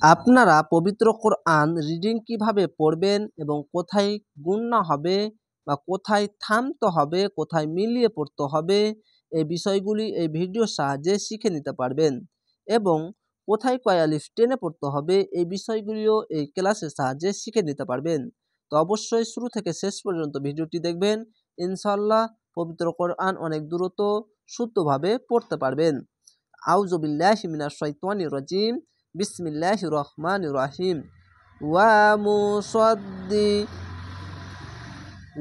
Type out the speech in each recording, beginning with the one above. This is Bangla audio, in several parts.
আপনারা পবিত্র কোরআন রিডিং কিভাবে পড়বেন এবং কোথায় গুণনা হবে বা কোথায় থামতে হবে, কোথায় মিলিয়ে পড়তে হবে, এই বিষয়গুলি এই ভিডিওর সাহায্যে শিখে নিতে পারবেন এবং কোথায় কয় আলিফ টেনে পড়তে হবে এই বিষয়গুলিও এই ক্লাসের সাহায্যে শিখে নিতে পারবেন। তো অবশ্যই শুরু থেকে শেষ পর্যন্ত ভিডিওটি দেখবেন, ইনশাআল্লাহ পবিত্র কোরআন অনেক দ্রুত শুদ্ধভাবে পড়তে পারবেন। আউযু বিল্লাহি মিনাশ শাইতানির রাজিম। বিসমিল্লাহির রহমানির রহিম। ওয়া মুসাদ্দি,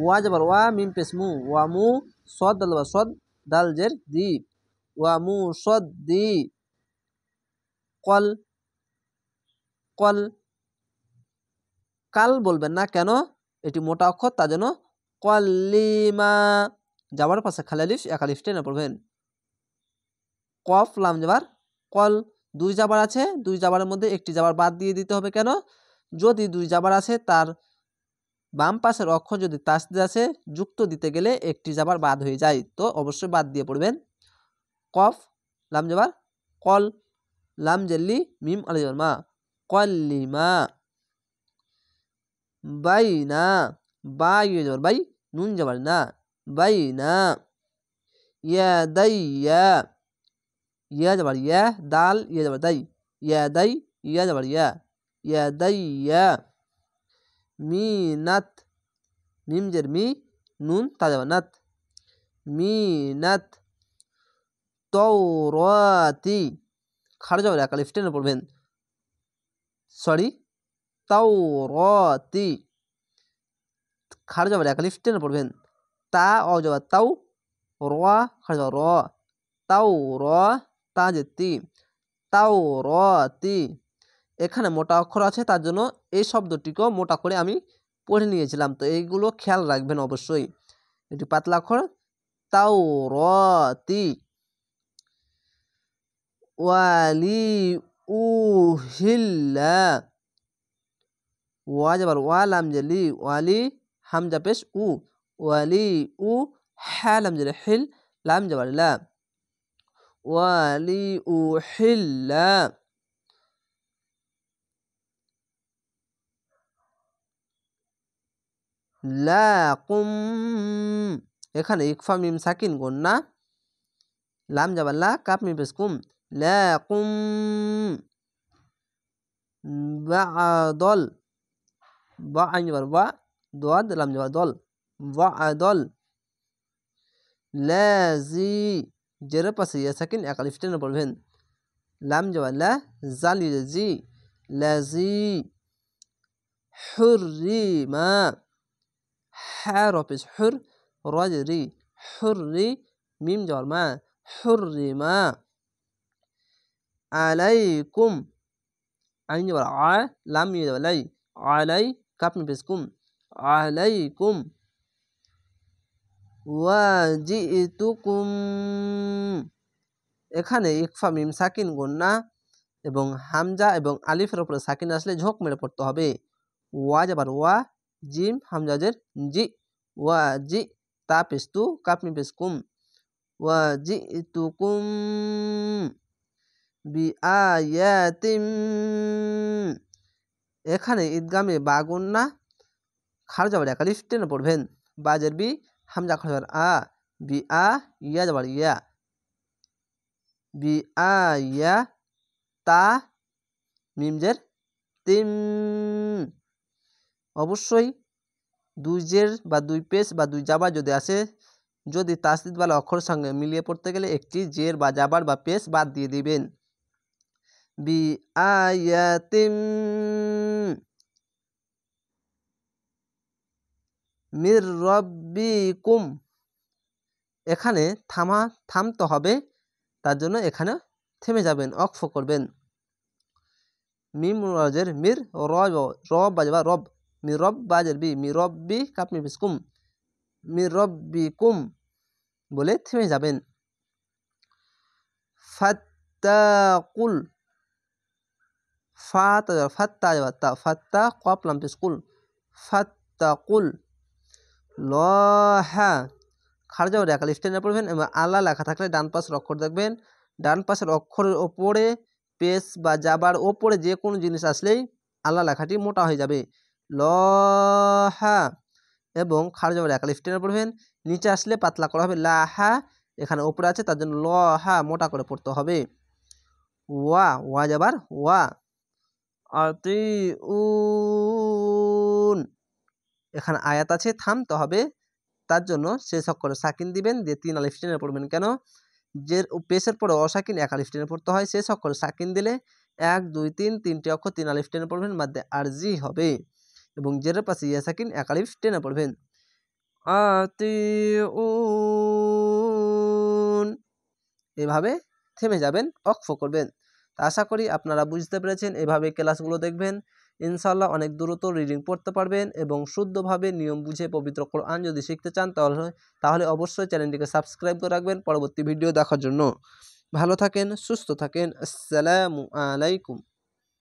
ওয়া যাবার ওয়া, মিম পেশ মু, ওয়া মু, সদ দাল বা সদ, দাল জের দি, ওয়া মুসাদ্দি, কল, কল, কাল বলবেন না, কেন? এটি মোটা অক্ষর, তার জন্য কলিমা, যাবার পাশে খালি আলিফ, এক আলিফ টেনে পড়বেন। কফ লাম যাবার কল, দুই জাবার আছে, দুই জাবারের মধ্যে একটি জাবার বাদ দিয়ে দিতে হবে, কেন? যদি দুই জাবার আছে তার বাম পাশের অক্ষর যদি তাসদিদ আছে, যুক্ত দিতে গেলে একটি জাবার বাদ হয়ে যায়, তো অবশ্যই বাদ দিয়ে পড়বেন। কফ লাম যাবার কল, লাম জেল্লি মিম আলিফ মা, কলিমা। বাইনা, বা ইয়ে যাবার বাই, নুন যাবার না, বাইনা। ইয়াদাইয়া, ইয়া যাবার ইয়া, দাল ইয়া যাবার দাই, ইয়াদাই, ইয়া যাবার ইয়া, ইয়াদাইয়া। মিনাত, মিম জের মি, নুন তা যাবার নাত, মিনাত। তাওরাতি, খাড়া যাবার এক আলিফ টেনে পড়বেন, সরি, তাওরাতি, খাড়া যাবার এক আলিফ টেনে পড়বেন। তা অ যাবার তাও, র খাড়া যাবার র, তাও র, তা যে তি, তাওরাতি। এখানে মোটা অক্ষর আছে, তার জন্য এই শব্দটিকেও মোটা করে আমি পড়ে নিয়েছিলাম, তো এইগুলো খেয়াল রাখবেন অবশ্যই। এটি পাতলা অক্ষর, তাওরাতি। ওয়ালি উহিল্লা, ওয়া যাবার ওয়া, লাম জেলি ওয়ালি, হামজা পেশ উ, ওয়ালি উ, হ্যা লাম জেলি হিল, লাম যাবার লা, ওয়ালি উহিল্লা। লাকুম, এখানে ইকফা মিম সাকিন গুন্না, লাম যাবার লা, কাপ মিম পেশ কুম, লাকুম। বা'দল, বা আইন যাবার বা, দোয়াদ লাম যাবার দল, বা'দল। লাজি, জের পাশে ইয়া সাকিন এক আলিফ টেনে পড়বেন, লাম যাবার লা, জাল ইয়া জি, লাজি। হুররিমা, হ্যা র পেশ হুর, র রি, হুররি, মিম যাবার মা, হুররিমা। আলাইকুম, আইন যাবার আ, লাম ইয়া যাবার লাই, আলাই, কাপ মিম পেশ কুম, আলাইকুম। ওয়াজিতুকুম, এখানে ইকফা মিম সাকিন গুন্না এবং হামজা এবং আলিফের উপরে সাকিন আসলে ঝোঁক মেরে পড়তে হবে। ওয়া যাবার ওয়া, জিম হামজাজের জি, ওয়া জি, তা পেশ তু, কাপ মিম পেশ কুম, ওয়াজিতুকুম বিআয়াতিম। এখানে ঈদগামে বা গুন্না, খাড়া যাবার এক আলিফ টেনে পড়বেন, বাজের বি, হামজা খাড়া যাবার আ, বি আ, ইয়া যাবার ইয়া, বি আ ইয়া, তা মিম জের তিম। অবশ্যই দুই জের বা দুই পেশ বা দুই জাবার যদি আসে, যদি তাসদিদ ওয়ালা অক্ষরের সঙ্গে মিলিয়ে পড়তে গেলে একটি জের বা জাবার বা পেশ বাদ দিয়ে দিবেন। বি আয়াতিম মির রব্বিকুম, এখানে থামতে হবে, তার জন্য এখানে থেমে যাবেন, অক্ফ করবেন। মিম রাজের মির, রব বাজবা রব, মি রব বাজের বি, মি রব্বি কাপ মি বিস্কুম, মি রব্বিকুম বলে থেমে যাবেন। ফাত্তাকুল, ফাত্তা তা, ফাত্তা কপ লাম বিস্কুল, ফাত্তাকুল। লহা, খাড়া যাওয়ার এক আলিফ টেনে পড়বেন এবং আল্লাহ লেখা থাকলে ডান পাশের অক্ষর দেখবেন, ডান পাশের অক্ষরের ওপরে পেশ বা জাবার ওপরে যে কোনো জিনিস আসলেই আল্লাহ লেখাটি মোটা হয়ে যাবে। ল হা এবং খার জবর এক আলিফ টেনে পড়বেন। নিচে আসলে পাতলা করা হবে লা হা, এখানে ওপরে আছে তার জন্য ল হা মোটা করে পড়তে হবে। ওয়া ওয়া যাবার ওয়া। আতিউন, এখানে আয়াত আছে থামতে হবে, তার জন্য শেষ অক্ষরে সাকিন দিবেন, দিয়ে 3 আলিফ টেনে পড়বেন। কেন? যে পেশের পরে অসাকিন 1 আলিফ টেনে পড়তে হয়, শেষ অক্ষরে সাকিন দিলে 1 2 3 তিনটি অক্ষর 3 আলিফ টেনে পড়বেন, মাদ্দে আরজি হবে এবং জেরের পাশে ইয়া সাকিন 1 আলিফ টেনে পড়বেন। আতিউন, এভাবে থেমে যাবেন, অক্ফ করবেন। আশা করি আপনারা বুঝতে পেরেছেন। এভাবে ক্লাসগুলো দেখবেন, ইনশাআল্লাহ অনেক দ্রুত রিডিং পড়তে পারবেন এবং শুদ্ধভাবে নিয়ম বুঝে পবিত্র কোরআন যদি শিখতে চান তাহলে অবশ্যই চ্যানেলটিকে সাবস্ক্রাইব করে রাখবেন পরবর্তী ভিডিও দেখার জন্য। ভালো থাকেন, সুস্থ থাকেন। আসসালামু আলাইকুম।